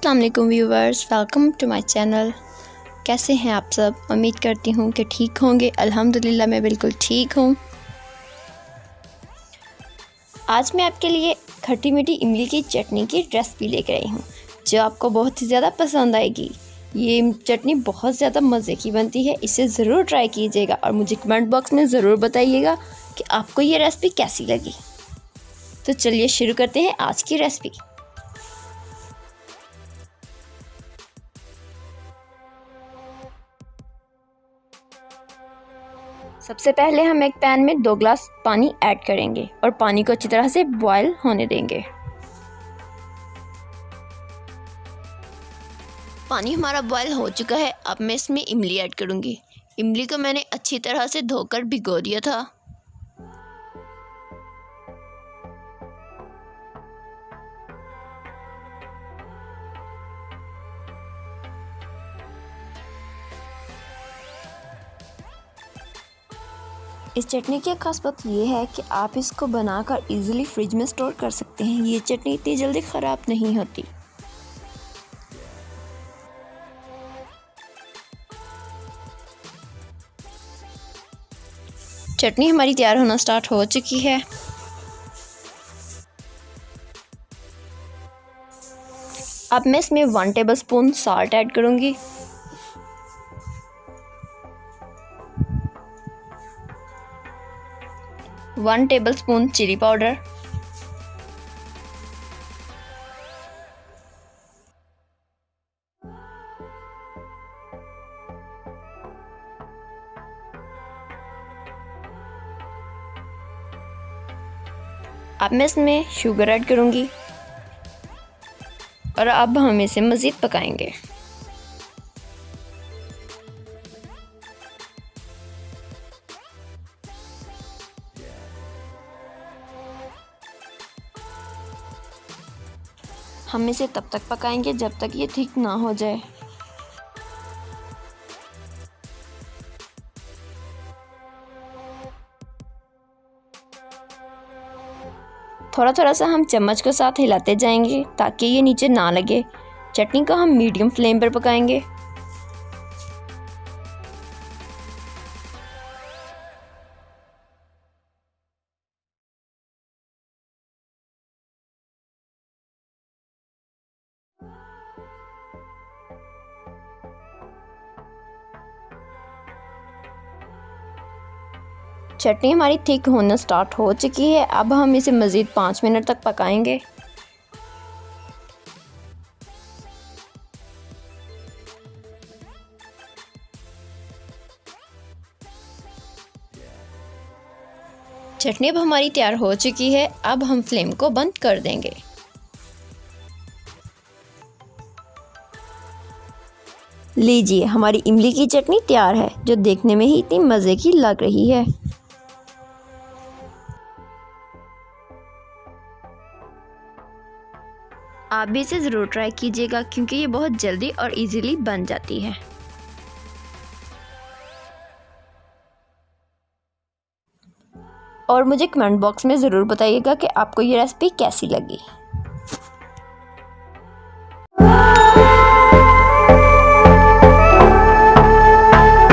अस्सलाम वालेकुम viewers, welcome to my channel. कैसे हैं आप सब? उम्मीद करती हूँ कि ठीक होंगे। अल्हम्दुलिल्लाह मैं बिल्कुल ठीक हूँ। आज मैं आपके लिए खट्टी मीठी इमली की चटनी की रेसिपी लेकर आई हूँ, जो आपको बहुत ही ज़्यादा पसंद आएगी। ये चटनी बहुत ज़्यादा मज़े की बनती है, इसे ज़रूर ट्राई कीजिएगा और मुझे कमेंट बॉक्स में ज़रूर बताइएगा कि आपको ये रेसिपी कैसी लगी। तो चलिए शुरू करते हैं आज की रेसिपी। सबसे पहले हम एक पैन में 2 ग्लास पानी ऐड करेंगे और पानी को अच्छी तरह से बॉयल होने देंगे। पानी हमारा बॉयल हो चुका है। अब मैं इसमें इमली ऐड करूँगी। इमली को मैंने अच्छी तरह से धोकर भिगो दिया था। इस चटनी की खास बात ये है कि आप इसको बनाकर इजीली फ्रिज में स्टोर कर सकते हैं। ये चटनी इतनी जल्दी ख़राब नहीं होती। चटनी हमारी तैयार होना स्टार्ट हो चुकी है। अब मैं इसमें 1 टेबलस्पून साल्ट ऐड करूँगी। वन टेबलस्पून चिली पाउडर, अब मैं इसमें शुगर ऐड करूँगी और अब हम इसे मज़ीद पकाएंगे। हम इसे तब तक पकाएंगे जब तक ये थिक ना हो जाए। थोड़ा थोड़ा सा हम चम्मच के साथ हिलाते जाएंगे ताकि ये नीचे ना लगे। चटनी को हम मीडियम फ्लेम पर पकाएंगे। चटनी हमारी थिक होना स्टार्ट हो चुकी है। अब हम इसे मज़ीद 5 मिनट तक पकाएंगे। चटनी अब हमारी तैयार हो चुकी है। अब हम फ्लेम को बंद कर देंगे। लीजिए, हमारी इमली की चटनी तैयार है, जो देखने में ही इतनी मज़े की लग रही है। आप भी इसे ज़रूर ट्राई कीजिएगा क्योंकि ये बहुत जल्दी और इजीली बन जाती है। और मुझे कमेंट बॉक्स में ज़रूर बताइएगा कि आपको ये रेसिपी कैसी लगी।